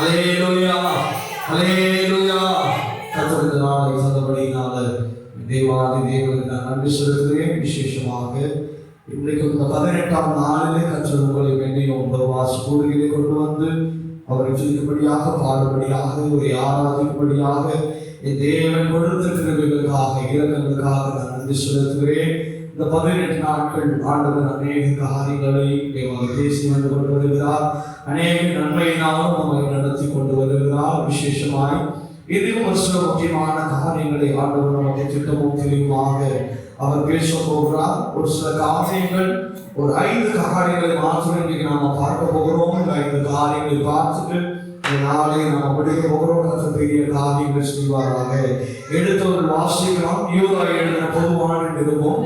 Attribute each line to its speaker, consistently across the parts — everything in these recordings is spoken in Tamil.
Speaker 1: ஹல்லேலூயா, ஹல்லேலூயா. கர்த்தருடைய நாளை சொன்னபடியினால தேவாதி தேவனுக்கு நான் நன்றி செலுத்துகிறேன். விசேஷமாக இன்றைக்கு இந்த 18ஆம் நாளிலே கர்த்தர் உங்களை என்னையும் உபவாச கூடுகையிலே கொண்டு வந்து அவரை துதிக்கும்படியாக, பாடும்படியாக, அவரை ஆராதிக்கும்படியாக என் தேவன் கொடுத்திருக்கிறவர்களுக்காக, இரக்கங்களுக்காக நான் நன்றி செலுத்துகிறேன். இந்த 18 நாட்கள் ஆண்டவர் அநேக காரியங்களை பேசி வந்து கொண்டு வருகிறார். அநேக நன்மையினாலும் நம்மை நடத்தி கொண்டு வருகிறார். விசேஷமாய் இதுவும் ஒரு சில முக்கியமான காரியங்களை ஆண்டவர் நமக்கு திட்டமும் தெளிவாக அவர் பேச போகிறார். ஒரு சில காரியங்கள், ஒரு 5 காரியங்களை மாத்திரம் இன்றைக்கு நாம பார்க்க போகிறோம். இந்த 5 காரியங்களை பார்த்துட்டு நாளை நாம் படிக்க போகிறோம். கர்த்தர் பெரிய காரியங்கள் செய்வாராக. எடுத்தவர்கள் வாசிக்கலாம். யூதா எழுதின பொதுவான நிருபம்,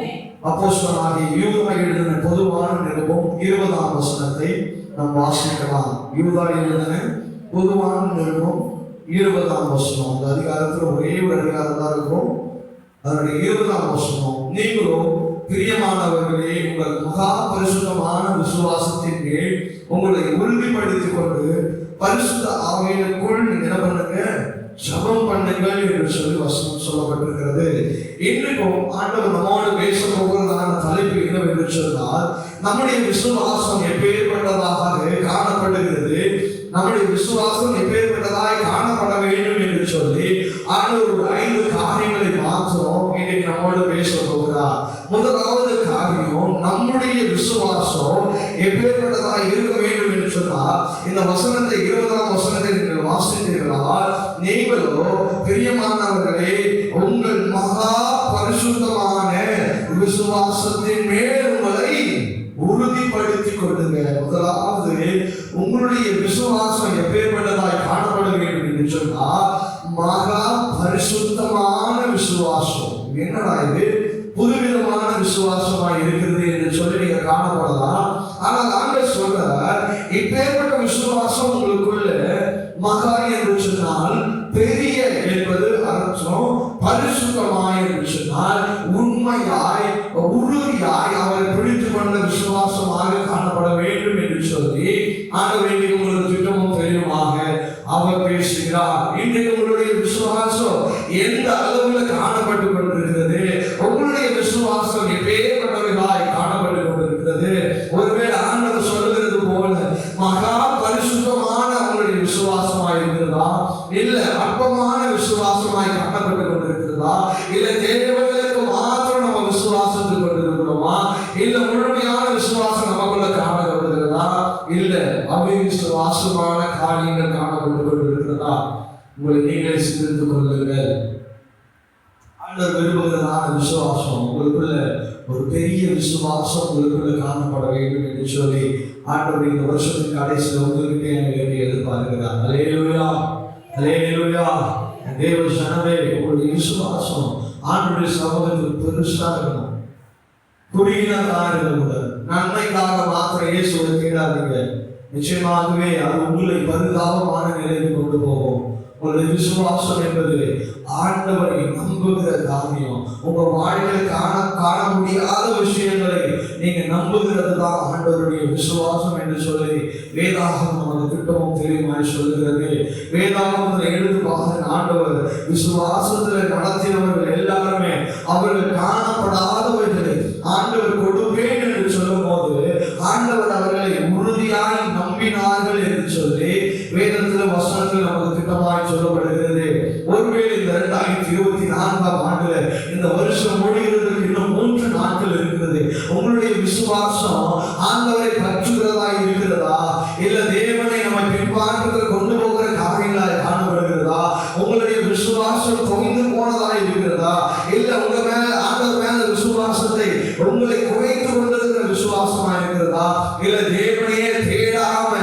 Speaker 1: அப்போஸ்தலனாகிய யூதா எழுதின பொதுவான நிருபம் 20ஆம் வசனத்தை நாம் வாசிக்கலாம். யூதா எழுதின பொதுவான நிருபம் 20ஆம் வசனம். அந்த அதிகாரத்தில் ஒரே ஒரு அதிகாரம் தான் இருக்கும். அதனுடைய 20ஆம் வசனம், நீங்களோ பிரியமானவர்களே, உங்கள் மகா பரிசுத்தமான விசுவாசத்தின் மேல் உங்களை உறுதிப்படுத்திக் கொண்டு பரிசுத்த ஆவியினுக்குள் என்ன பண்ணுங்க, ஜெபம் பண்ணுங்கள் என்று சொல்லி வசனம் சொல்லப்பட்டிருக்கிறது. இன்றைக்கும் ஆண்டவர் நம்மோடு பேச போகிறதான தலைப்பு என்னவென்று சொன்னால், நம்முடைய விசுவாசம் எப்பேற்பட்டதாக காணப்படுகிறது, நம்முடைய விசுவாசம் எப்பேற்பட்டதாய் காணப்பட வேண்டும் என்று சொல்லி ஆண்டவர் ஒரு 5 காரியங்களை மாத்திரம் இன்னைக்கு நம்மோடு பேச போகிறார். முதலாவது காரியம், நம்முடைய விசுவாசம் எப்பேற்பட்டதாய் இருக்க வேண்டும் என்று சொன்னால், இந்த வசனத்தை 20ஆம் வசனத்தை நீங்கள் வாசித்தீர்களால், நீங்களோ பிரியமானவர்களே உங்கள் மகா பரிசுத்தமான விசுவாசத்தின் மேல் உங்களை உறுதிப்படுத்திக் கொள்ளுங்க. முதலாவது உங்களுடைய விசுவாசம் எப்பேற்பட்டதாய் காணப்பட வேண்டும் என்று சொன்னால், மகா பரிசுத்தமான விசுவாசம். என்னடா இது, புதுவிதமான விசுவாசமாய் இருக்கிறது என்று சொல்லி நீங்க காணப்படலாம். ஆனால் ஆண்டவர் சொல்றார், இப்பேற்பட்ட விசுவாசம் உங்களுக்குள்ள மகா என்று சொன்னால் பெரிய என்பது அர்த்தம், பரிசுத்தமாய் என்று சொன்னால் உண்மையாய் உறுதியாய் அவரை பிடித்து கொண்ட விசுவாசமாக காணப்பட வேண்டும் என்று சொல்லி ஆண்டவர் உங்களுக்கு திட்டமும் தெரியுமாக அவர் பேசுகிறார். இன்றைக்கு உங்களுடைய விசுவாசம் எந்த அளவில் காணப்பட்டு கொண்டிருக்கிறது, உங்களுடைய விசுவாசம் எப்பேற்பட்டவர்களாய் காணப்பட்டு கொண்டிருக்கிறது. ஒருவேளை ஆண்டவர் சொல்லுகிறது போல மகா பரிசுத்தமான உங்களுடைய விசுவாசமாய் இருக்கிறதா, இல்ல அற்பமான விசுவாசமாய் காணப்பட்டு கொண்டிருக்கிறதா, இல்ல தேவர்களுக்கு மாத்திரம் நம்ம விசுவாசத்தை கொண்டிருக்கிறோமா, இல்ல முழுமையான விசுவாசம் நமக்குள்ள காணப்படுகிறதா, இல்ல அவிசுவாசமான காரியங்கள் காணப்பட்டு கொண்டிருக்கிறதா, உங்களை நீங்களே சிந்தித்துக் கொள்ளுங்கள். ஆண்டவர் விரும்புகிறதான விசுவாசம் உங்களுக்குள்ள, ஒரு பெரிய விசுவாசம் உங்களுக்குள்ள காணப்பட வேண்டும் என்று சொல்லி ஆண்டவர் இந்த வருஷத்தின் கடைசியில் உங்கள்கிட்ட எதிர்பார்க்கிறார். ஹல்லேலூயா, ஹல்லேலூயா. தேவ ஜனமே, உங்களுடைய விசுவாசம் ஆண்டவருடைய சமூகத்தில் பெருசா இருக்கணும். குறுகின காரியங்கள் நன்மைக்காக மாத்திரம் இயேசுவை தேடாதீங்க. நிச்சயமாகவே அது உங்களை பரிதாபமான நிலைக்கு கொண்டு போகும். உங்களுடைய விசுவாசம் என்பது ஆண்டவரை நம்புகிற காரியம். உங்க வாழ்க்கையில் காண முடியாத விஷயங்களை நீங்க நம்புகிறது தான் ஆண்டவருடைய விசுவாசம் என்று சொல்லி வேதாகமம் நமது திட்டமும் தெரியுமாய் சொல்லுகிறது. வேதாகமத்தில் எழுது பாருங்க, ஆண்டவர் விசுவாசத்தில் நடத்தினவர்கள் எல்லாருமே அவர்கள் காணப்படாதவர்களை ஆண்டவர் கொடுப்பேன் என்று சொல்லும் போது ஆண்டவர் அவர்களை உறுதியாய் நம்பினார்கள் என்று சொல்லி வேதத்தில் வசனத்தில் நமக்கு திட்டமாய் சொல்லப்படுகிறது. ஒருவேளை இந்த 2024ஆம் ஆண்டுல இந்த வருஷம் முடிகிறதுக்கு இன்னும் 3 நாட்கள் இருக்கிறது. உங்களுடைய விசுவாசம் ஆண்டவரை பற்றுகிறதா இருக்கிறதா, இல்ல தேவனை நம்ம பின்பாற்றத்தில் கொண்டு போகிற காரியங்களாய் காணப்படுகிறதா, உங்களுடைய விசுவாசம் தொய்ந்து போனதா இருக்கிறதா, இல்ல உங்க மேல ஆண்டவர் மேல விசுவாசத்தை உங்களை குறைத்து கொண்டிருக்கிற விசுவாசமா இருக்கிறதா, இல்ல தேவனையே தேடாம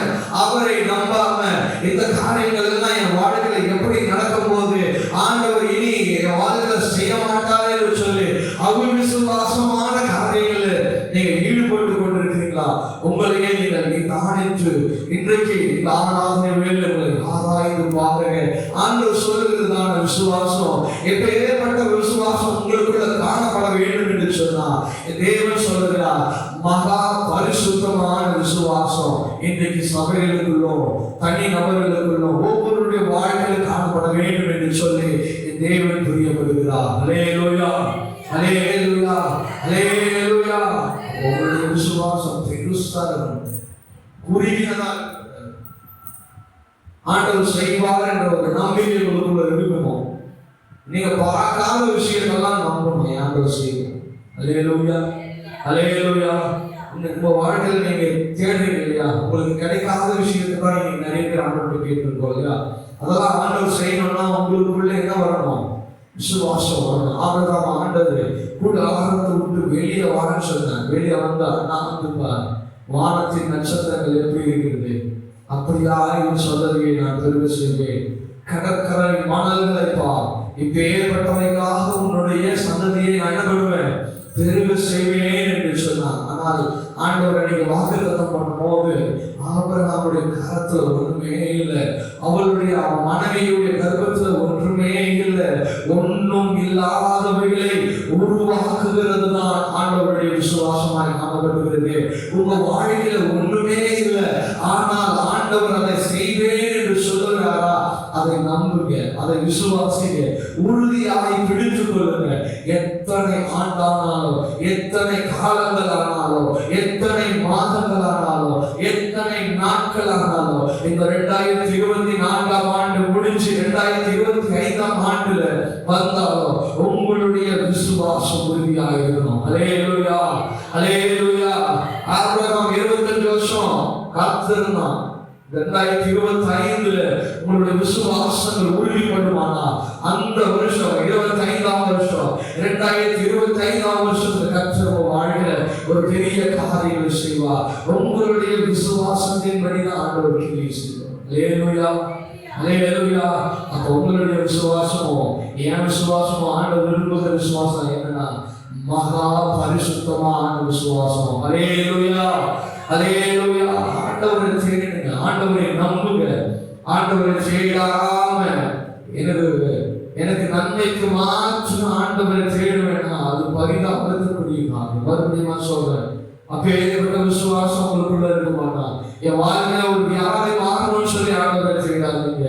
Speaker 1: அவரை நம்பாம இந்த காரியங்கள் எல்லாம் என் வாழ்க்கையில எப்படி நடக்கும் போது ஆண்டவர் இனி என் வாழ்க்கையில செய்ய மாட்டார் என்று சொல்லி அவிசுவாசமான காரியங்கள் நீங்க ஈடுபட்டு கொண்டிருக்கிறீங்களா? உங்களையே நீங்கள் நிதானித்து இன்றைக்கு இந்த ஆராதனை வேலை உங்களை ஆராய்ந்து பாருங்க. ஆண்டவர் சொல்லுகிறதான விசுவாசம் எப்பேற்பட்ட விசுவாசம் உங்களுக்குள்ள காணப்பட வேண்டும் என்று சொன்னா தேவன் சொல்லுகிறார், மகா பரிசுத்தமான விசுவாசம் இன்றைக்கு சபைகளுக்குள்ளோ தனி நபர்களுக்குள்ளும் ஒவ்வொருடைய வாழ்க்கையில் காணப்பட வேண்டும் என்று சொல்லி தேவன் புரியப்படுகிறார். ஹல்லேலூயா, ஹல்லேலூயா, ஹல்லேலூயா. உங்களுடைய விசுவாசம் பெருசாக குறுகியதாக ஆண்டவர் செய்வார் என்ற ஒரு நம்பிக்கை உங்களுக்குள்ள இருக்கணும். நீங்க பார்க்காத விஷயத்தெல்லாம் நம்பணும், ஆண்டவர் செய்வோம். ஹல்லேலூயா, ஹல்லேலூயா. உங்க வாழ்க்கையில் நீங்க தேடுறீங்க இல்லையா, உங்களுக்கு கிடைக்காத விஷயத்துக்காக நீங்க நிறைய பேர் ஆண்டவர்கிட்ட கேட்டிருக்கோம் இல்லையா, அதெல்லாம் ஆண்டவர் செய்யணும்னா உங்களுக்குள்ள என்ன வரணும்? விசுவாசம் வரணும். ஆபிரகாம் ஆண்டவர் கூட ஆகாரத்தை விட்டு வெளியே வான்னு சொன்னார். வெளியே வந்தா நான் வந்துப்பார் வானத்தின் நட்சத்திரங்கள் எப்படி இருக்கிறது அப்படியா இவன் சொல்றதை நான் பெருமை செய்வேன். கடற்கரை மணல்களை பார், இப்பேற்பட்டவைக்காக உன்னுடைய சந்ததியை நான் என்ன பண்ணுவேன்? பெருமை செய்வேன் என்று சொன்னார். ஆனால் ஆண்டவரை நீங்க வாக்குத்தத்தம் பண்ணும்போது ஆபிரகாமுடைய கரத்துல ஒன்றுமே இல்லை, அவளுடைய மனைவியுடைய கர்ப்பத்துல ஒன்றுமே இல்லை. ஒன்றும் இல்லாதவைகளை உருவாக்குகிறது தான் ஆண்டவருடைய விசுவாசமாய் காணப்படுகிறது. உங்க வாழ்க்கையில ஒன்றுமே இல்லை, ஆனால் ஆண்டவர் அதை செய்வேன் என்று சொல்லுகிறாரா? அதை நம்புங்க, அதை விசுவாசிங்க, உறுதியாய் பிடித்துக் கொள்ளுங்க. எத்தனை ஆண்டானாலும், எத்தனை காலங்கள் ஆனாலும், எத்தனை மாதங்கள் ஆனாலும், எத்தனை நாட்கள் ஆனாலும், இந்த 2024ஆம் ஆண்டு முடிஞ்சு 2025ஆம் ஆண்டுல வந்தாலும் உங்களுடைய விசுவாசம் உறுதியாக இருக்கணும். ஹல்லேலூயா, ஹல்லேலூயா. ஆபிரகாம் 25 வருஷம் காத்திருந்தான். 2025 உங்களுடைய விசுவாசங்கள் உறுதிப்படுமானா அந்த வருஷம் 25ஆம் வருஷம் 2025ஆம் வருஷத்துல கர்த்தர் வாழ்க்கையில ஒரு பெரிய காரியங்களை செய்வார். உங்களுடைய விசுவாசத்தின் படிதான் ஆண்டவர் கிரியை செய்வார். ஹல்லேலூயா, ஹல்லேலூயா. அப்ப உங்களுடைய விசுவாசமோ என் விசுவாசமோ ஆண்டவர் விரும்புகிற விசுவாசம் என்னன்னா மகா பரிசுத்தமான விசுவாசம். ஹல்லேலூயா, ஹல்லேலூயா. ஆண்டவரை தேடுங்க, ஆண்டவரை நம்புங்க. ஆண்டவரை தேடாம எனக்கு நன்மைக்கு மாற்றம் ஆண்டவரை தேடுவேன்னா அது பரிதாபத்துக்குரிய காரியம். மறுபடியும் நான் சொல்றேன், அப்பேற்பட்ட விசுவாசம் உங்களுக்குள்ள இருக்குமானா என் வாழ்க்கையில ஒரு வியாதி மாறணும்னு சொல்லி ஆண்டவரை தேடாதீங்க.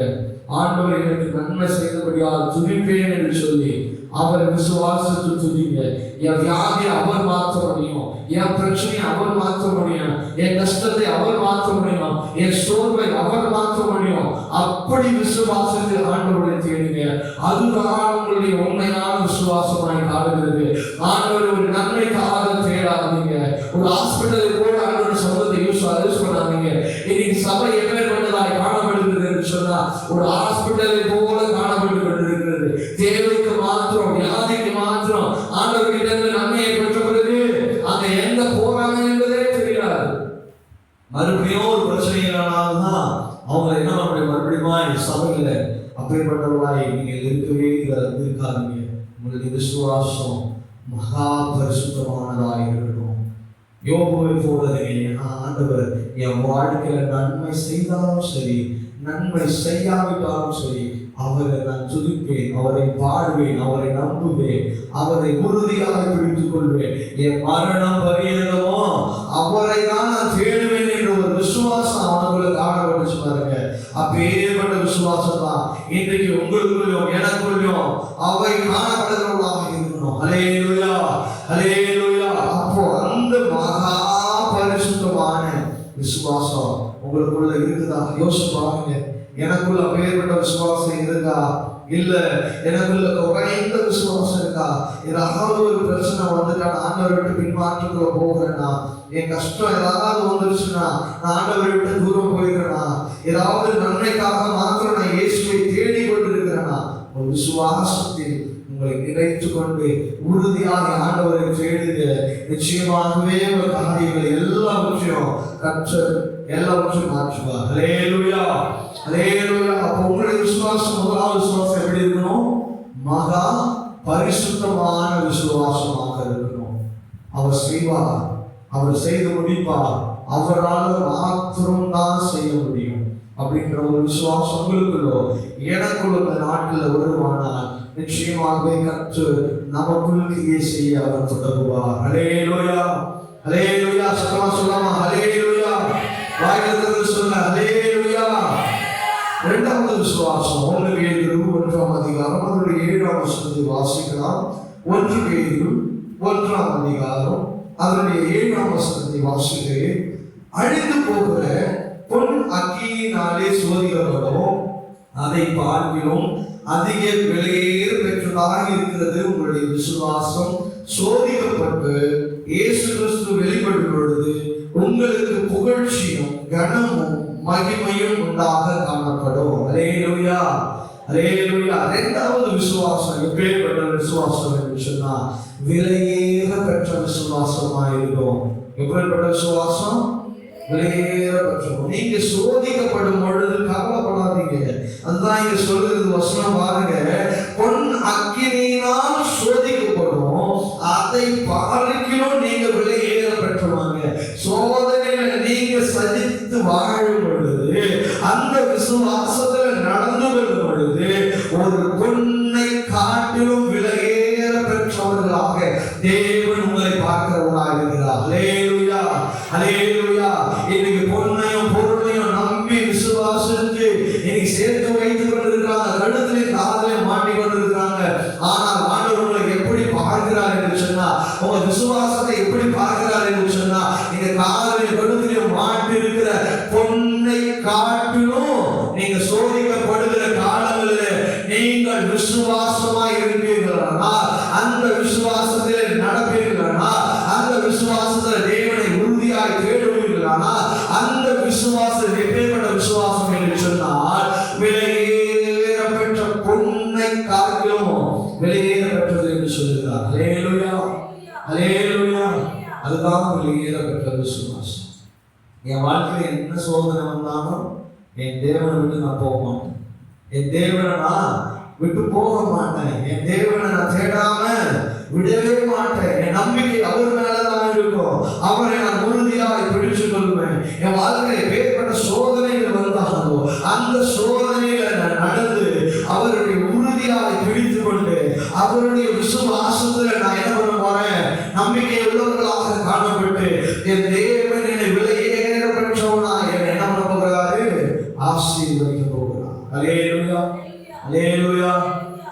Speaker 1: ஆண்டவர் எனக்கு நன்மை செய்தபடியால் துதிப்பேன் என்று சொல்லி அவரை விசுவாசத்தை துதிங்க. என் வியாதியை அவர் மாற்ற முடியும், என் பிரச்சனையை அவர் மாற்ற முடியும், என் கஷ்டத்தை அவர் மாற்ற முடியும், என் சோர்வை அவர் மாற்ற முடியும். அப்படி விசுவாசத்தை ஆண்டவரை தேடுங்க. அதுதான் உங்களுடைய உண்மையான விசுவாசமாய் காணுகிறது. ஆண்டவர் ஒரு நன்மைக்காக தேடாதீங்க. ஒரு ஹாஸ்பிட்டலுக்கு கூட ஆண்டவர் சொந்தத்தை யூஸ் பண்ணாதீங்க. இன்னைக்கு சபை எப்பேற்பட்டதாய் காணப்படுகிறது என்று சொன்னா ஒரு ஹாஸ்பிட்டலை போல காணப்பட்டு கொண்டிருக்கிறது. தேவைக்கு மாத்திரம், வியாதிக்கு மாத்திரம் ஆண்டவர்கிட்ட நன்மையை பெற்ற பிறகு அங்க எங்க போறாங்க என்பதே தெரியாது. மறுபடியும் ஒரு பிரச்சனைகளால்தான் அவங்க என்ன மறுபடியும் சபையில அப்படிப்பட்டவர்களாய் நீங்கள் இருக்கவே இருக்காதீங்க. உங்களுடைய விசுவாசம் மகா பரிசுத்தமானதாக இருக்கணும். யோபுவை போல ஆண்டவர் என் வாழ்க்கையில நன்மை செய்தாலும் சரி, நன்மை செய்யாவிட்டாலும் சரி, அவரை நான் துதிப்பேன், அவரை பாடுவேன், அவரை நம்புவேன், அவரை உறுதியாக பிடித்துக் கொள்வேன். என் மரணம் பரியந்தமோ அவரை தான் நான் தேடுவேன் என்ற ஒரு விசுவாசம் அவனுக்குள்ள காணப்பட்டு பாருங்க. அப்பேற்பட்ட விசுவாசம் தான் இன்றைக்கு உங்களுக்குள்ளும் எனக்குள்ளும் அவை காணப்படுகிறவர்களாக இருக்கணும். ஹல்லேலூயா, ஹல்லேலூயா. அப்போ அந்த மகா பரிசுத்தமான விசுவாசம் உங்களுக்குள்ள இருக்குதா? யோசிச்சு பாருங்க. எனக்குள்ள அப்பேற்பட்ட விசுவாசம் இருக்கா? இல்ல எனக்குள்ள குறைந்த விசுவாசம் இருக்கா? ஏதாவது ஒரு பிரச்சனை வந்துட்டா நான் ஆண்டவரை விட்டு பின்மாற்றத்துல போகிறேன்னா, என் கஷ்டம் ஏதாவது வந்துருச்சுன்னா நான் ஆண்டவரை விட்டு தூரம் போயிருக்கிறேன்னா, ஏதாவது நன்மைக்காக மாத்திரம் நான் இயேசுவை தேடி கொண்டு இருக்கிறேன்னா, ஒரு விசுவாசத்தில் உங்களை நினைத்து கொண்டு உறுதியாக ஆண்டவரை தேடுங்க. நிச்சயமாகவே ஒரு காரியங்களை எல்லாவற்றையும் எல்லாவற்றையும் மாற்றுவார். ஹல்லேலூயா, ஹல்லேலூயா. அப்போ உங்களுடைய விசுவாசம் முதலாவது விசுவாசம் எப்படி இருக்கணும்? மகா பரிசுத்தமான விசுவாசமாக இருக்கணும். அவர் செய்வார், அவர் செய்து முடிப்பார், அவரால் மாத்திரம் தான் செய்ய முடியும் அப்படின்ற ஒரு விசுவாசம் உங்களுக்குள்ளோ எனக்குள்ள இந்த நாட்டில் வருவானால் நிச்சயமாகவே கற்று நமக்குள் கிரியை செய்ய அவர் தொடங்குவார். ஹல்லேலூயா, ஹல்லேலூயா. சத்தமா சொல்லாமா? ஹல்லேலூயா. வாயிலிருந்து சொல்ல ஹல்லேலூயா. இரண்டாவது விசுவாசம் 1 பேதுரு 1ஆம் அதிகாரம் அதனுடைய 7ஆம் வசனத்தை வாசிக்கலாம். 1 பேதுரு 1ஆம் அதிகாரம் அதனுடைய 7ஆம் வசனத்தை வாசிக்கிறேன். அழிந்து போகிற பொன் அக்கியினாலே சோதிக்கப்படும், அதை பார்க்கிலும் அதிக விலையேறு பெற்றதாக இருக்கிறது உங்களுடைய விசுவாசம். சோதிக்கப்பட்டு இயேசு கிறிஸ்து வெளிப்படும் பொழுது உங்களுக்கு புகழ்ச்சியும் கனமும் மகிமையும் உண்டாக காணப்படும். அல்லேலூயா, அல்லேலூயா. இரண்டாவது விசுவாசம் எப்பேற்பட்ட விசுவாசம் என்று சொன்னா விலையேற பெற்ற விசுவாசமாயிருக்கும். எப்பேற்பட்ட விசுவாசம்? விலையேற பெற்றோம். நீங்க சோதிக்கப்படும் பொழுது கவலைப்படாதீங்க. அதுதான் இங்க சொல்றது வசனம் பாருங்க. பொன் அக்கினியினால் சோதிக்கப்படும், அதை பார்க்கிலும் நீங்க விலையேற பெற்றவாங்க. சோதனையில நீங்க சதித்து வாழும் பொழுது, அந்த விசுவாசத்துல நடந்து கொள்ளும் பொழுது ஒரு பொன்னை காட்டிலும் விலையேற பெற்றவர்களாக தேவன் உங்களை பார்க்கிறவராக இருக்கிறார். அல்லேலூயா, அல்லேலூயா. இன்னைக்கு பொன்னையும் பொருளையும் நம்பி விசுவாசித்து இன்னைக்கு சேர்த்து வைத்துக் கொண்டிருக்கிறாங்க, கழுத்திலையும் காதலையும் மாட்டிக் கொண்டிருக்கிறாங்க. ஆனால் ஆண்டவர் உங்களை எப்படி பார்க்கிறார் என்று சொன்னா, உங்க விசுவாசத்தை எப்படி பார்க்கிறார் என்று சொன்னா, இந்த காதலையும் கழுத்திலையும் மாட்டி இருக்கிற பொன்னை காட்டிலும் நீங்க சோதிக்கப்படுகிற காலங்களில் நீங்கள் விசுவாசமாய் இருப்பீர்களா, அந்த விசுவாசத்திலே நடப்பீர்களா, அந்த விசுவாசத்தில் தேவனை உறுதியாய் தேடுவீர்களா, அந்த விசுவாசம் எப்பேற்பட்ட விசுவாசம் என்று சொன்னால் விலையேற பெற்ற பொன்னை காட்டிலும் விலையேற பெற்றது என்று சொல்லுகிறார். அல்லேலூயா, அல்லேலூயா. அதுதான் விலையேற பெற்ற விசுவாசம். என் வாழ்க்கையில் என்ன சோதனை வந்தாலும் என் தேவனை விட்டு நான் போக மாட்டேன். என் தேவனை நான் விட்டு போக மாட்டேன். என் தேவனை நான் தேடாம விடவே மாட்டேன். என் நம்பிக்கை அவர் மேலதான் இருக்கும். அவரை நான் உறுதியாக பிடிச்சுக் கொள்வேன். என் வாழ்க்கையில் ஏற்பட்ட சோதனைகள் வந்தாலோ அந்த சோதனையில நான் நடந்து அவருடைய உறுதியாக பிடித்துக் கொண்டு அவருடைய விசுவாசத்துல நான் என்ன பண்ண போறேன், நம்பிக்கை உள்ளவர்களாக காணப்பட்டு என் தேவன் என்னை விலையேற பெற்றவனா என்ன பண்ண போகிறாரு, ஆசீர்வதிக்க போகிறார். அல்லேலூயா, அல்லேலூயா,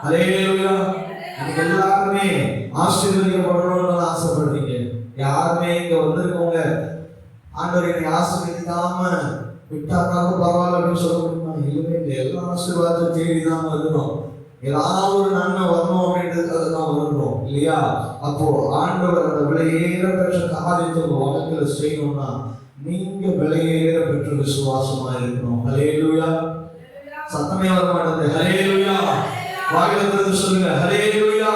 Speaker 1: அல்லேலூயா. எனக்கு எல்லாருமே ஆசீர்வதிக்கப்படணும்னு ஆசைப்படுறீங்க. யாருமே இங்க வந்திருக்கவங்க ஆண்டவர் என்னை ஆசீர்வதிக்காம விட்டாக்காக பரவாயில்ல அப்படின்னு சொல்ல முடியுமா? இல்லவே இல்லை. எல்லா ஆசீர்வாதத்தை தேடிதான் வருகிறோம். ஏதாவது ஒரு நன்மை வரணும் அப்படின்றதுக்காக தான் வருகிறோம் இல்லையா? அப்போ ஆண்டவர் அந்த விலையேற பெற்ற காரியத்தை உங்க வாழ்க்கையில செய்யணும்னா நீங்க விலையேற பெற்ற விசுவாசமா இருக்கணும். அல்லேலூயா. சத்தமே வர மாட்டேங்குது. அல்லேலூயா. வாயில திறந்து சொல்லுங்க அல்லேலூயா.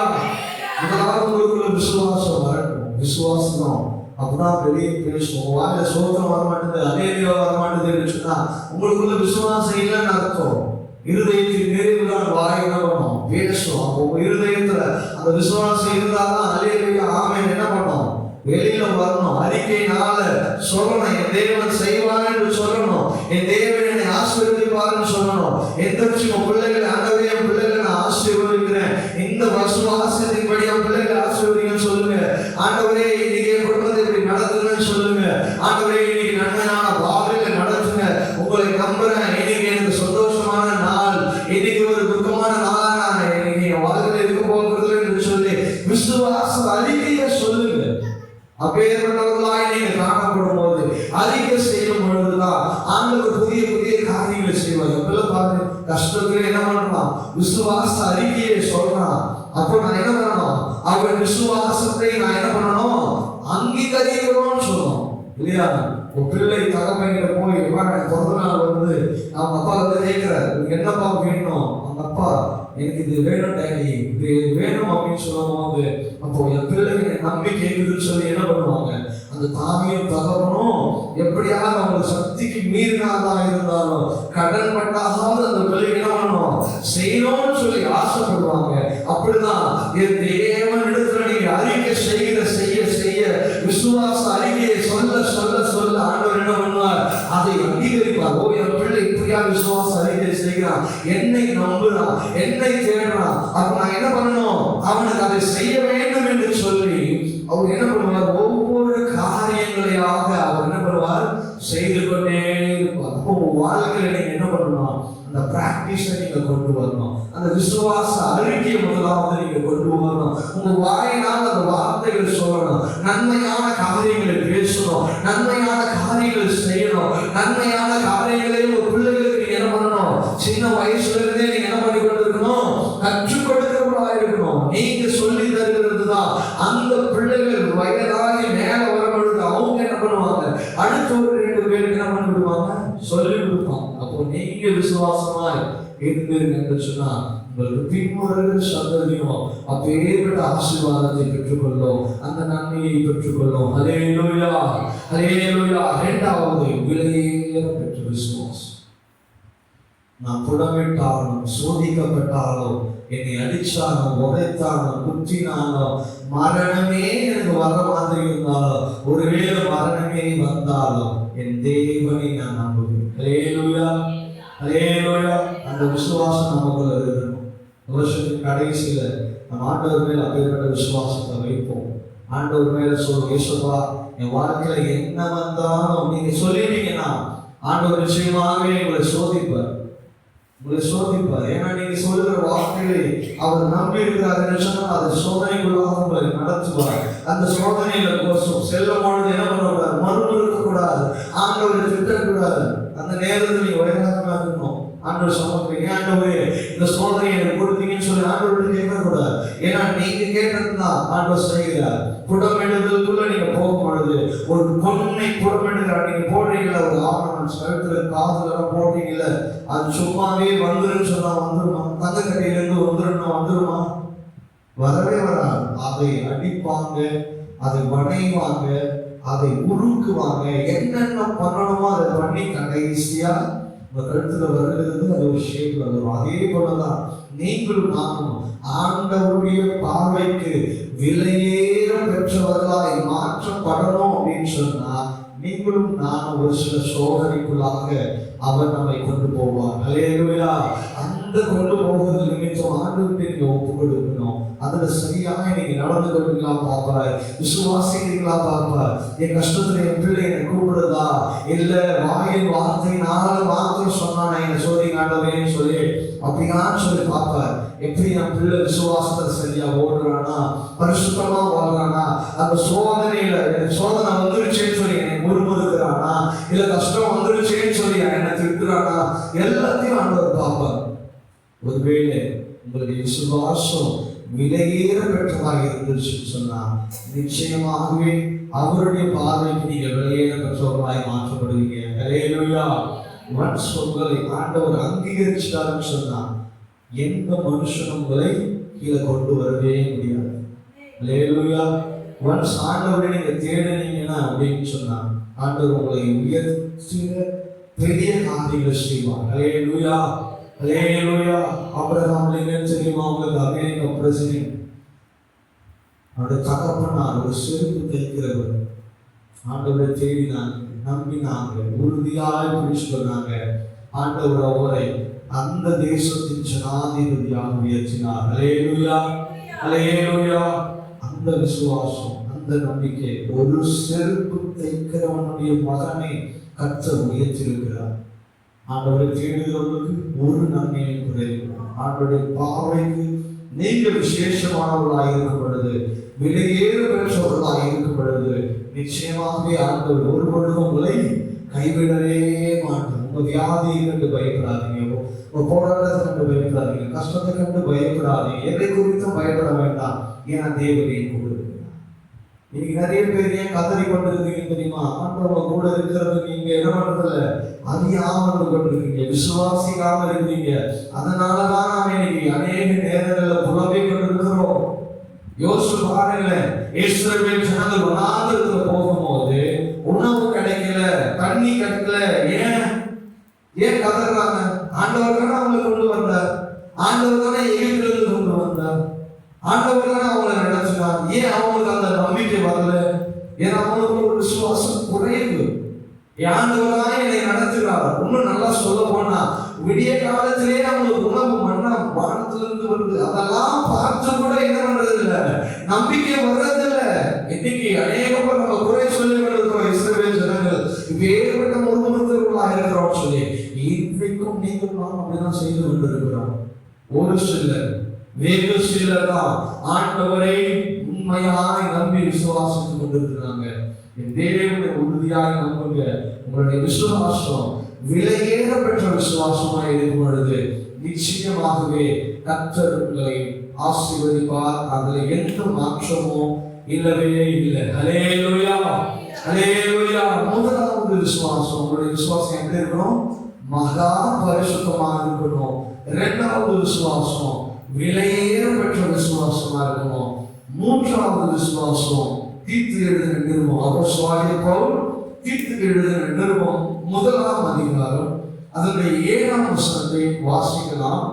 Speaker 1: முதலாவது உங்களுக்குள்ள விசுவாசம் வரணும். விசுவாசம் அப்பதான் வெளியே பேசுவோம். வாயில சோதனை வர மாட்டேங்குது, அல்லேலூயா வர மாட்டேங்குதுன்னு சொன்னா உங்களுக்குள்ள விசுவாசம் இல்லைன்னு அர்த்தம். இருதயத்தின் நிறைவுதான் வாய் என்ன பண்ணும், பேசும். அப்போ உங்க இருதயத்துல அந்த விசுவாசம் இருந்தாதான் அல்லேலூயா ஆமென் என்ன பண்ணும், வெளியில வரணும். அறிக்கையினால சொல்லணும், என் தேவன் செய்வார் என்று சொல்லணும், என் தேவன் என்னை ஆசீர்வதிப்பார்னு சொல்லணும். எந்திரிச்சு உங்க பிள்ளைகளை ஆண்டவரே என் பிள்ளைகளை நான் ஆசீர்வதிக்கிறேன், இந்த விசுவாசத்தின்படி என் பிள்ளைகளை ஆசீர்வதிங்கன்னு சொல்லுங்க. ஆண்டவரே இன்னைக்கு என் குடும்பத்தை இப்படி நடத்துங்கன்னு சொல்லுங்க. ஆண்டவரே இன்னைக்கு நன்மையான வாழ்க்கையில நடத்துங்க, உங்களை நம்புறேன். இன்னைக்கு எனக்கு சந்தோஷமான நாள், இன்னைக்கு ஒரு துக்கமான நாளா நான் இன்னைக்கு என் வாழ்க்கையில இருக்க போகிறது என்று சொல்லி விசுவாச அறிக்கையை சொல்லுங்க. அப்பேற்பட்டவர்களாய் நீங்க காணப்படும் போது அறிக்கை செய்யும் பொழுதுதான் ஆண்டவர் புதிய புதிய காரியங்களை செய்வார். எப்பெல்லாம் பாருங்க, கஷ்டத்துல என்ன பண்ணலாம், விசுவாச அறிக்கையை சொல்றான். அப்போ நான் என்ன பண்ணணும், அவர் விசுவாசத்தை நான் என்ன பண்ணணும், அங்கீகரிக்கணும்னு சொல்லணும் இல்லையா? ஒரு பிள்ளை தகப்பன்கிட்ட போய் பிறந்த நாள் வந்து அவங்க அப்பா வந்து கேட்கிறாரு, என்னப்பா வேணும்? அவங்க அப்பா எனக்கு இது வேணும் டேடி, இது வேணும் அப்படின்னு சொல்லும் போது அப்போ என் பிள்ளைங்க நம்பி கேட்குதுன்னு சொல்லி என்ன பண்ணுவாங்க, அந்த தாமியும் தகவனும் எப்படியாவது அவங்க சக்திக்கு மீறினாதான் இருந்தாலும் கடன் பட்டாவது அந்த பிள்ளைங்க என்ன பண்ணுவோம் செய்யணும்னு சொல்லி ஆசைப்படுவாங்க. அப்படிதான் என் தேவன் இடத்துல நீங்க அறிக்கை செய்கிற செய்ய செய்ய விசுவாச அறிக்கையை சொல்ல சொல்ல சொல்ல ஆண்டவர் என்ன பண்ணுவார், அதை அங்கீகரிப்பார். ஓ என் பிள்ளை இப்படியா விசுவாச அறிக்கை செய்கிறான், என்னை நம்புறான், என்னை தேடுறான், அப்ப நான் என்ன பண்ணணும், அவனுக்கு அதை செய்ய வேண்டும் என்று சொல்லி அவர் என்ன பண்ணுவார், ஒவ்வொரு காரியங்களையாக அவர் என்ன பண்ணுவார், செய்து கொண்டே இருப்பார். அப்போ வாழ்க்கையில நீங்க என்ன பண்ணணும், அந்த அந்த பிராக்டிஸை நீங்க கொண்டு வரணும். அந்த விசுவாச அறிக்கையை முதலாவது நீங்க கொண்டு வரணும். உங்க வாயினால் அந்த வார்த்தைகள் சொல்லணும். நன்மையான காரியங்களை பேசணும். நன்மையான காரியங்களை செய்யணும். நன்மையான காரியங்களை உங்க பிள்ளைகளுக்கு நீங்க என்ன பண்ணணும்? சின்ன வயசுல இருந்தே நீங்க என்ன பண்ணி கொண்டிருக்கணும்? கற்றுக் கொடுக்கிறவங்களா இருக்கணும். நீங்க சொல்லி தருகிறது தான் அந்த பிள்ளைகள் வயதாகி மேல வரும்பொழுது அவங்க என்ன பண்ணுவாங்க? அடுத்த ஒரு 2 பேருக்கு என்ன பண்ணி விடுவாங்க? சொல்லி கொடுப்பாங்க. அப்போ நீங்க விசுவாசமாய் இருந்தீர்கள் என்று சொன்னா உங்களுக்கு பின்வருகிற சந்ததியும் அப்பேற்பட்ட ஆசீர்வாதத்தை பெற்றுக்கொள்ளும், அந்த நன்மையை பெற்றுக்கொள்ளும். ஹல்லேலூயா, ஹல்லேலூயா. இரண்டாவது விலையேற பெற்ற விசுவாசம். நான் புடமிட்டாலும் சோதிக்கப்பட்டாலும் என்னை அடிச்சாலும் உதைத்தாலும் குத்தினாலும் மரணமே எனக்கு வர மாதிரி இருந்தாலும் ஒருவேளை மரணமே வந்தாலும் என் தேவனை நான் நம்புகிறேன். ஹல்லேலூயா, ஹல்லேலூயா. அந்த விசுவாசம் நமக்குள்ள இருக்கணும். வருஷத்துக்கு கடைசியில நம்ம ஆண்டவர் மேல அப்பேற்பட்ட விசுவாசத்தை வைப்போம். ஆண்டவர் மேல சொல்லுவோம், இயேசுவா என் வாழ்க்கையில என்ன வந்தாலும் நீங்க சொல்லிட்டீங்கன்னா ஆண்டவர் நிச்சயமாகவே உங்களை சோதிப்பார், உங்களை சோதிப்பார். ஏன்னா நீங்க சொல்லுகிற வார்த்தைகளை அவர் நம்பி இருக்கிறார் சொன்னா அது சோதனைக்குள்ளாக உங்களை நடத்துவார். அந்த சோதனையில செல்லும் பொழுது என்ன பண்ணக்கூடாது? மறுக்க கூடாது, ஆண்டவரை திட்டக்கூடாது. அந்த நேரத்தில் நீங்க வைராகமா இருக்கணும். ஆண்டவர் சமர்ப்பிங்க, ஆண்டவரே இந்த சோதனையை எனக்கு கொடுத்தீங்கன்னு சொல்லி ஆண்டவர்கிட்ட கேட்கக்கூடாது. ஏன்னா நீங்க கேட்டதுதான் ஆண்டவர் செய்கிறார். புடமிடுதலுக்குள்ள நீங்க போகும் பொழுது ஒரு பொண்ணை புடமிடுகிறார். நீங்க போடுறீங்களா? ஒரு ஆர்னமெண்ட்ஸ் கழுத்துல காதுல போடுறீங்கல்ல, அது சும்மாவே வந்துருன்னு சொன்னா வந்துருமா? தங்க கடையிலிருந்து வந்துருமா? வரவே வராது. அதை அடிப்பாங்க, அதை வணைவாங்க, அதை உருக்குவாங்க, என்னென்ன பண்ணணுமோ அதை பண்ணி கடைசியா கழுத்துல வருகிறது. அது ஒரு ஷேப்ல வரும். அதே போலதான் நீங்களும் நானும் ஆண்டவருடைய பார்வைக்கு விலையேற பெற்றவர்களாய் மாற்றப்படணும் அப்படின்னு சொன்னா நீங்களும் நானும் ஒரு சில சோதனைக்குள்ளாக அவர் நம்மை கொண்டு போவார். ஹல்லேலூயா. அந்த கொண்டு போவது நிமித்தம் ஆண்டவருக்கு நீங்க ஒப்பு கொடுக்கணும். அதுல சரியாக நீங்க நடந்து கொள்வீங்களா பார்ப்பார், விசுவாசிக்கிறீங்களா பார்ப்பார். என் கஷ்டத்துல என் பிள்ளை என்னை கூப்பிடுதா, இல்ல வாயின் வார்த்தையினால மாத்திரம் சொன்னா என்னை சோதி ஆண்டவரேன்னு சொல்லி அப்படியான்னு சொல்லி பார்ப்பார். எப்படி என் பிள்ளை விசுவாசத்தை சரியா ஓடுறானா, பரிசுத்தமா வாழ்றானா, அந்த சோதனையில சோதனை வந்துருச்சேன்னு சொல்லி என்னை முறுமுறுக்கிறானா, இல்ல கஷ்டம் வந்துருச்சேன்னு சொல்லி என்னை திட்டுறானா, எல்லாத்தையும் ஆண்டவர் பார்ப்பார். ஒருவேளை உங்களுடைய விசுவாசம் விலையேற பெற்றதாக இருந்துச்சுன்னு சொன்னா நிச்சயமாகவே அவருடைய பார்வைக்கு நீங்க விலையேற பெற்றவர்களாய் மாற்றப்படுவீங்க. ஹல்லேலூயா. ஒன்ஸ் உங்களை ஆண்டவர் அங்கீகரிச்சிட்டாருன்னு சொன்னா எந்த மனுஷனும் உங்களை கீழே கொண்டு வரவே முடியாது. ஹல்லேலூயா. ஒன்ஸ் ஆண்டவரை நீங்க தேடினீங்கன்னா அப்படின்னு சொன்னா ஆண்டவர் உங்களை உயர்த்திய பெரிய காரியங்களை செய்வார். ஹல்லேலூயா, ஹல்லேலூயா. ஆபிரகாம் லிங்கன் தெரியுமா உங்களுக்கு? அமெரிக்க பிரசிடென்ட். அவருடைய தகப்பனார் ஒரு செருப்பு தைக்கிறவர். ஆண்டவரை தேடினாங்க, நம்பினாங்க, உறுதியாக பிடிச்சு கொண்டாங்க. ஆண்டவர் அவரை அந்த தேசத்தின் ஜனாதிபதியாக உயர்த்தினார். ஹல்லேலூயா, ஹல்லேலூயா. அந்த விசுவாசம், அந்த நம்பிக்கை, ஒரு செருப்பு தைக்கிறவனுடைய மகனை கர்த்தர் உயர்த்தியிருக்கிறார். ஆண்டவரை தேடுகிறவர்களுக்கு ஒரு நன்மையும் குறைவு. ஆண்டவருடைய பார்வைக்கு நீங்கள் விசேஷமானவர்களாக இருக்கும் பொழுது, விலையேற பெற்றவர்களாக இருக்கும் பொழுது நிச்சயமாகவே ஆண்டவர் ஒரு பொழுதும் உங்களை கைவிடவே மாட்டார். உங்க வியாதியை கண்டு பயப்படாதீங்க, உங்க போராட்டத்தை கண்டு பயப்படாதீங்க, கஷ்டத்தை கண்டு பயப்படாதீங்க, எதை குறித்தும் பயப்பட வேண்டாம். ஏன்னா தேவனை கொடுக்கிறார். இன்னைக்கு நிறைய பேர் ஏன் கதறி கொண்டு இருக்கீங்க தெரியுமா? ஆண்டவர் கூட இருக்கிறது நீங்க என்ன பண்றதில்ல, அறியாமல் கொண்டிருக்கீங்க, விசுவாசிக்காம இருக்கீங்க. அதனாலதான் நாம இன்னைக்கு அநேக நேரங்கள்ல புலம்பி கொண்டிருக்கிறோம். யோசிச்சு பாருங்களேன், இஸ்ரவேல் ஜனங்கள் வனாந்திரத்துல போகும்போது உணவு கிடைக்கல, தண்ணி கிடைக்கல. ஏன் கதறாங்க? ஆண்டவர் தானே அவங்களை கொண்டு வந்தார், ஆண்டவர் தானே எகிப்திலிருந்து கொண்டு வந்தார், ஆண்டவர் தானே அவங்களை நடத்தினார். ஏன் அவங்களுக்கு அந்த நம்பிக்கை வரல? ஏன்னா அவங்களுக்கு ஒரு விசுவாசம் குறைவு. ஆண்டவராக என்னை நடத்துகிறார். இன்னும் நல்லா சொல்ல போனா விடிய காலத்திலேயே அவங்களுக்கு உணவு மண்ணா வானத்திலிருந்து வருது. அதெல்லாம் பார்த்து கூட என்ன பண்றது இல்லை, நம்பிக்கை வர்றதில்ல. இன்னைக்கு அநேக பேர் நம்ம குறை சொல்லி கொண்டிருக்கிறோம். இஸ்ரவேல் ஜனங்கள் வேறுபட்ட முறுமுறுத்தவர்களாக இருக்கிறோம் சொல்லி இன்றைக்கும் நீங்கள் அப்படிதான் செய்து கொண்டிருக்கிறோம். ஒரு சிலர், வெகு சிலர் தான் ஆண்டவரை உண்மையாய் நம்பி விசுவாசித்துக் கொண்டிருக்கிறாங்க. என் தேவனை உறுதியாய் நம்புங்க. உங்களுடைய விசுவாசம் விலையேற பெற்ற விசுவாசமாய் இருக்கும் பொழுது நிச்சயமாகவே கர்த்தர் உங்களை ஆசீர்வதிப்பார். அதுல எந்த மாற்றமும் இல்லவே இல்லை. ஹல்லேலூயா, ஹல்லேலூயா. முதலாவது விசுவாசம், உங்களுடைய விசுவாசம் எப்படி இருக்கணும்? மகா பரிசுத்தமாக இருக்கணும். இரண்டாவது விசுவாசம் விலையேற பெற்ற விசுவாசமா இருக்கணும். மூன்றாவது விசுவாசம் தீத்து எழுதின நிருபம். அப்போஸ்தலனாகிய பவுல் தீத்துக்கு எழுதின நிருபம் 1ஆம் அதிகாரம் அதனுடைய 7ஆம் வசனத்தை வாசிக்கலாம்.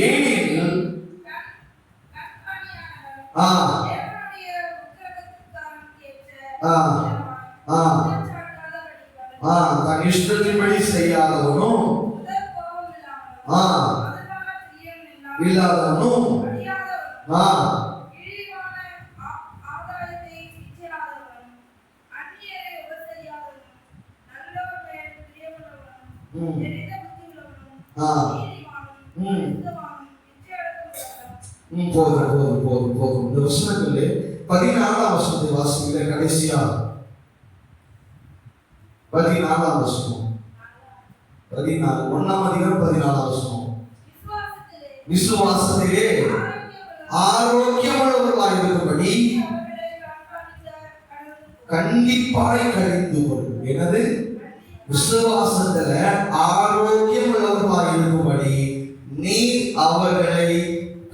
Speaker 1: ஏனெனில் தன் இஷ்டத்தின்படி செய்யாதவனும் இல்லாதவனும் போதும். இந்த வசனத்திலே 14ஆம் வசனத்தை வாசிக்கிற கடைசியா 14ஆம் வசனம், 14 1ஆம் அதிகாரம் 14ஆம் வசனம். விசுவாசத்திலே ஆரோக்கியமுள்ளவர்களாய் இருக்கும்படி கண்டிப்பாய் கழிந்து கொள். எனது விசுவாசத்துல ஆரோக்கியம் உள்ளவர்களாக இருக்கும்படி நீ அவர்களை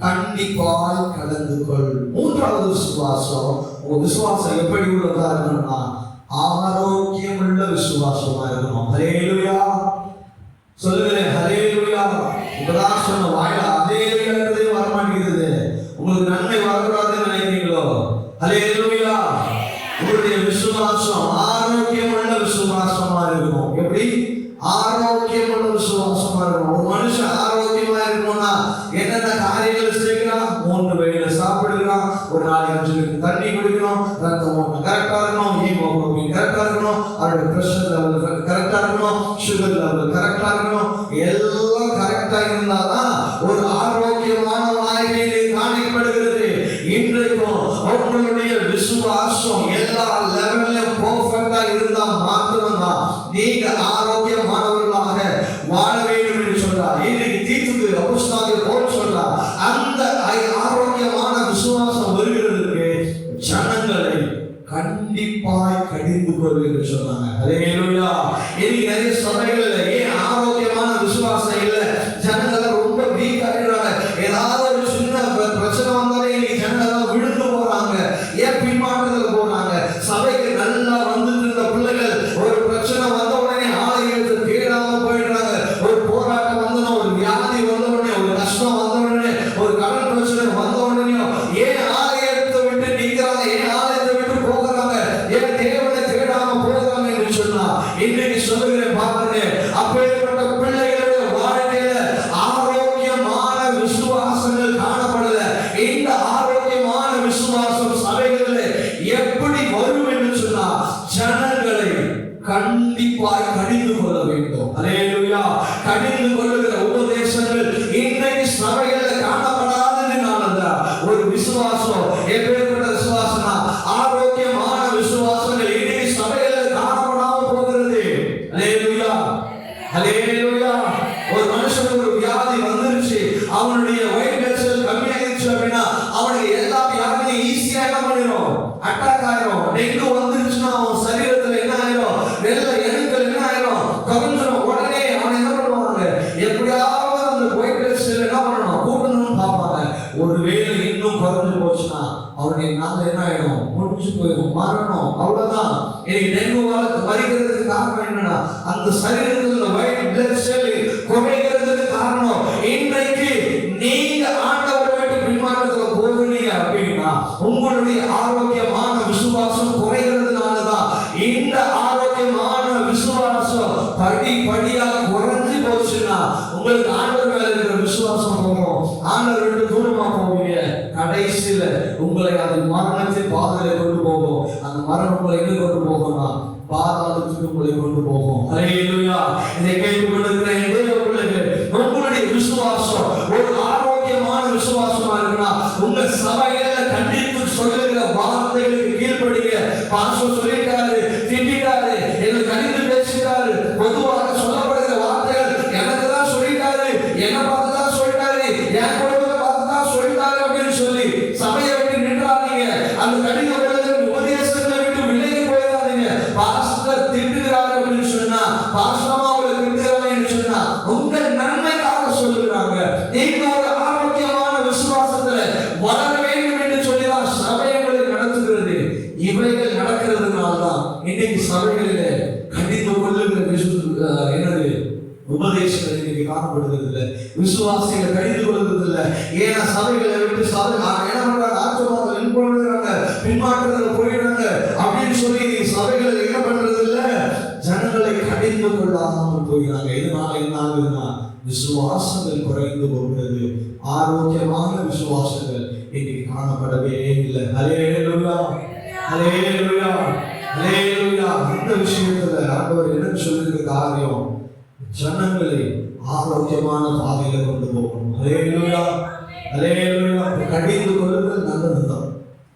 Speaker 1: கண்டிப்பாய் கலந்து கொள். மூன்றாவது விசுவாசம், உங்க விசுவாசம் எப்படி உள்ளதா இருக்கணும்னா ஆரோக்கியம் உள்ள விசுவாசமா இருக்கணும். ஹல்லேலூயா சொல்லுங்களேன், ஹல்லேலூயா. இப்பதான் சொன்ன வாயில ஹல்லேலூயான்றதே வரமாட்டேங்குது. உங்களுக்கு நன்மை வரக்கூடாதுன்னு நினைக்கிறீங்களோ? ஹல்லேலூயா. உங்களுடைய விசுவாசம் ஆரோக்கியம் உள்ள விசுவாசமா இருக்கணும். எப்படி ஆரோக்கியம் உள்ள விசுவாசமா இருக்கணும்? ஒரு மனுஷன் ஆரோக்கியமா இருக்கணும்னா என்னென்ன காரியங்கள் செய்யலாம்? 3 வேளை சாப்பிடுகிறான், ஒரு நாளைக்கு 5 லிட்டர் தண்ணி குடிக்கணும், ரத்தம் ஓட்டம் கரெக்டா இருக்கணும், ஹீமோகுளோபின் கரெக்டா இருக்கணும், அவருடைய பிரஷர் லெவல் கரெக்டா இருக்கணும், சுகர் லெவல் கரெக்டா இருக்கணும். எல்லாம் கரெக்டா இருந்தாதான் ஒரு ஆரோக்கியமான வாழ்க்கையிலே காணப்படுகிறது. இன்றைக்கும் உங்களுடைய விசுவாசம் எல்லா லெவல்லையும் பெர்ஃபெக்ட்டா இருந்தா மாத்திரம்தான் நீங்க ஆரோக்கியமானவர்களாக வாழ வேண்டும் என்று சொல்றார். இன்னைக்கு தீத்துக்கு அப்போஸ்தலனாகிய பவுல் சொல்றார், அந்த ஆரோக்கியமான விசுவாசம் வருகிறதுக்கு ஜனங்களை கண்டிப்பாய் கடிந்து கொள் என்று சொன்னாங்க. ஹல்லேலூயா. இன்னைக்கு நிறைய சபைகள்ல ஏன் ஆரோக்கியமான விசுவாசம் இல்ல? ஜனங்களை ரொம்ப வீக் ஆயிடுறாங்க. ஏதாவது ஒரு சின்ன பிரச்சனை வந்தாலே இன்னைக்கு ஜனங்கள் விழுந்து போறாங்க. ஏன் பின்மாற்றத்துல போறாங்க? சபைக்கு நல்லா வந்துட்டு இருந்த பிள்ளைகள் ஒரு பிரச்சனை வந்த உடனே ஆலயத்தை தேடாம போயிடுறாங்க. ஒரு போராட்டம் வந்தோம், ஒரு வியாதி வந்த உடனே, ஒரு கஷ்டம் வந்த உடனே, ஒரு கடன் பிரச்சனை வந்த உடனே ஏன் ஆலயத்தை விட்டு நிற்கிறாங்க? ஏன் ஆலயத்தை விட்டு போகிறாங்க? ஏன் தேவனை தேடாம போகிறாங்க என்று சொன்னா இன்னைக்கு சொல்லுகிறேன் பாருங்க, அப்பேற்பட்ட பிள்ளைகளுடைய வாழ்க்கையில ஆரோக்கியமான விசுவாசங்கள் காணப்படல. இந்த ஆரோக்கியமான விசுவாசம் சபைகளில் எப்படி வரும் என்று சொன்னா ஜனங்களை கண்டிப்பாய் கடிந்து கொள்ள வேண்டும். ஹல்லேலூயா. கடிந்து கொள்ளுகிற உபதேசங்கள் இன்றைக்கு சபைகளில் காணப்படாததுனாலதான் ஒரு விசுவாசம் எப்பேற்பட்ட விசுவாசனா ஆரோக்கியமான விசுவாசங்கள் இன்னைக்கு சபைகளில் காணப்படாம போகிறது. ஹல்லேலூயா, ஹல்லேலூயா. ஒரு மனுஷனுக்கு ஒரு வியாதி வந்துருச்சு, அவனுடைய ஒயிட் பிளட் செல் கம்மியாயிருச்சு அப்படின்னா அவனுக்கு எல்லா வியாதியும் ஈஸியா என்ன பண்ணிடும்? அட்டாக் ஆயிரும். டெங்கு வந்துருச்சுன்னா அவன் சரீரத்துல என்ன ஆயிரும்? வெள்ள எண்கள் என்ன ஆயிரும்? கவிழ்ந்துடும். உடனே அவன் என்ன பண்ணுவாங்க? எப்படியாவது அந்த ஒயிட் பிளட் செல் என்ன பண்ணணும்? கூட்டணும்னு பார்ப்பாங்க. ஒருவேளை இன்னும் குறைஞ்சு போச்சுன்னா அவனுடைய நாள் என்ன ஆயிடும்? முடிச்சு போயிடும், மரணம். அவ்வளவுதான். இன்னைக்கு டெங்கு மறிக்கிறதுக்கு காரணம் என்னன்னா அந்த சரீரத்தில் ஒயிட் பிளட் செல் குறைகிறதுக்கு காரணம் இன்றைக்கு நீங்க ஆண்டவரை விட்டு பின்மாற்றத்துல போகிறீங்க அப்படின்னா உங்களுடைய ஆரோக்கியமான விசுவாசம் குறைகிறதுனாலதான். இந்த ஆரோக்கியமான விசுவாசம் படிப்படியா குறைஞ்சு போச்சுன்னா உங்களுக்கு ஆண்டவர் மேல இருக்கிற விசுவாசம் போகும். ஆண்டவர் விட்டு தூரமா போவீங்க. கடைசியில உங்களை அது மரணத்தின் பாதையில கொண்டு போகும். அந்த மரணம் உங்களை எங்க கொண்டு போகும்னா பாதாளத்துக்கு உங்களை கொண்டு போகும். ஹல்லேலூயா. இதை கேட்டுக் கொண்டிருக்கிற தேவ பிள்ளைகள், உங்களுடைய சபையில கண்டித்து சொல்லுகிற வார்த்தைகளுக்கு கீழ்ப்படிங்க. பாஸ்டர் சொல்லிட்டாரு, திட்டாரு, எங்களுக்கு கடிந்து பேசிட்டாரு, பொதுவாக சொல்லப்படுகிற வார்த்தைகள் எனக்கு தான் சொல்லிட்டாரு, என்ன பார்த்து தான் சொல்லிட்டாரு, என் குடும்பத்தை பார்த்து தான் சொல்லிட்டாரு அப்படின்னு சொல்லி சபையை விட்டு நின்றாதீங்க. அந்த கடித உபதேசத்தை விட்டு விலகி போயிடாதீங்க. பாஸ்டர் திட்டுகிறாரு அப்படின்னு சொன்னா, பாஸ்டர் அவங்களை திட்டுகிறாங்க சொன்னா உங்க நன்மைக்காக சொல்லுகிறாங்க. நீங்க ஒரு ஆரோக்கியமான விசுவாசத்துல வளர வேண்டும் என்று சொல்லிதான் சபைகளை நடத்துகிறது. இவைகள் நடக்கிறதுனால்தான் இன்னைக்கு சபைகளிலே கண்டித்து கொள்ளுகிற என்னது உபதேசங்கள் இன்னைக்கு காணப்படுகிறது இல்லை. விசுவாசிகள் கடிந்து கொள்வது இல்லை. ஏன்னா சபைகளை விட்டு சபை என்ன பண்றாங்க, ஆச்சரியமாக இன்படுறாங்க, பின்மாற்றத்துல போயிடுறாங்க அப்படின்னு சொல்லி சபைகளை என்ன பண்றது இல்லை, ஜனங்களை கடிந்து கொள்ளாமல் போகிறாங்க. இதனால என்ன ஆகுதுன்னா விசுவாசங்கள் குறைந்து போகிறது. ஆரோக்கியமான விசுவாசங்கள் இன்னைக்கு காணப்படவே இல்லை. ஹல்லேலூயா, ஹல்லேலூயா, ஹல்லேலூயா. இந்த விஷயத்துல ஆண்டவர் என்ன சொல்லிருக்க காரியம், ஜனங்களை ஆரோக்கியமான பாதையில கொண்டு போகணும். ஹல்லேலூயா, ஹல்லேலூயா. கடிந்து கொள்ளுதல் நல்லதுதான்.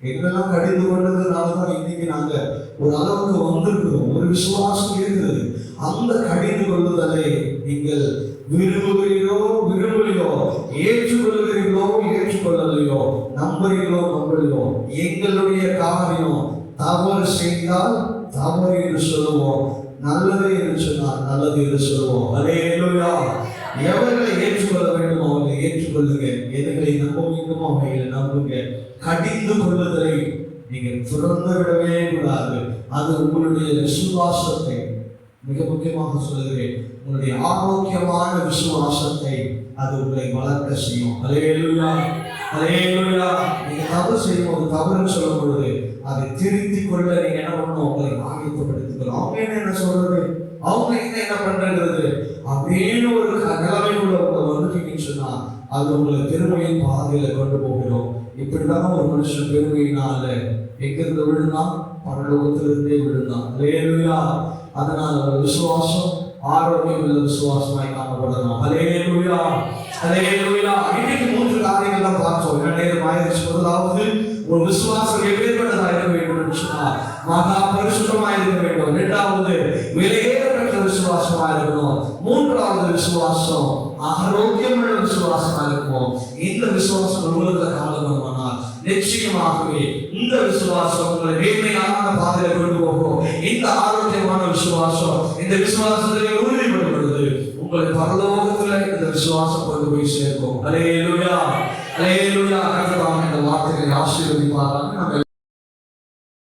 Speaker 1: எங்கெல்லாம் கடிந்து கொண்டதுனாலதான் இன்னைக்கு நாங்க ஒரு அளவுக்கு வந்திருக்கிறோம். ஒரு விசுவாசம் இருக்கிறது. அந்த கடிந்து கொள்ளுதலை நீங்கள் விரும்புகிறீர்களோ விரும்பலையோ, ஏற்றுக்கொள்கிறீர்களோ ஏற்றுக்கொள்ளலையோ, நம்புகிறீர்களோ நம்பலையோ, எங்களுடைய காரியம் தவறு செய்தால் தவறு என்று சொல்லுவோம், நல்லது என்று சொன்னால் நல்லது என்று சொல்லுவோம். ஹல்லேலூயா. எவர்களை ஏற்றுக்கொள்ள வேண்டுமோ அவர்களை ஏற்றுக்கொள்ளுங்க, எதுகளை நம்ப வேண்டுமோ அவைகளை நம்புங்க. கடிந்து கொள்ளுதலை நீங்கள் துறந்து விடவே கூடாது. அது உங்களுடைய விசுவாசத்தை, மிக முக்கியமாக சொல்லுகிறேன், உங்களுடைய ஆரோக்கியமான விசுவாசத்தை அது உங்களை வளர்க்க செய்யும். ஹல்லேலூயா, ஹல்லேலூயா. நீங்க தவறு செய்யும்போது, தவறுன்னு சொல்லும் பொழுது அதை திருத்திக் கொள்ள நீங்க என்ன பண்ணணும், உங்களை ஆயத்தப்படுத்திக்கணும். அவங்க என்ன சொல்றது, அவங்க என்ன பண்றது அப்படின்னு ஒரு நிலைமைக்குள்ள வந்துட்டீங்கன்னு சொன்னா அது உங்களை பெருமையின் பாதையில கொண்டு போகிறோம். இப்படிதான் ஒரு மனுஷன் பெருமையினால எங்கிருந்து விழுந்தான், பரலோகத்திலிருந்தே விழுந்தான். ஹல்லேலூயா. அதனால ஒரு விசுவாசம் ஆரோக்கியம் உள்ள விசுவாசமாய் காணப்படணும். ஹல்லேலூயா, ஹல்லேலூயா. இன்னைக்கு 3 காரியங்கள் தான் பார்த்தோம். நேரம் ஆயிடுச்சு. முதலாவது, ஒரு விசுவாசம் எப்பேற்பட்டதாக இருக்க வேண்டும் என்று சொன்னால் மகா பரிசுத்தமாக இருக்க வேண்டும். 2வது, விலையேறப்பட்ட விசுவாசமாக இருக்கணும். 3வது, விசுவாசம் ஆரோக்கியமுள்ள விசுவாசமாக இருக்கணும். இந்த விசுவாசம் உங்களுக்கு காலமானால் நிச்சயமாகவே இந்த விசுவாசம் உங்களை மேன்மையான பாதையில கொண்டு போகும். இந்த ஆரோக்கியமான விசுவாசம், இந்த விசுவாசத்தை உறுதிப்படுத்துவது உங்களை பரலோகத்துல இந்த விசுவாசம் கொண்டு போய் சேர்க்கும். ஹல்லேலூயா, ஹல்லேலூயா. கர்த்தர் இந்த வார்த்தைகளை ஆசீர்வதிப்பாராக.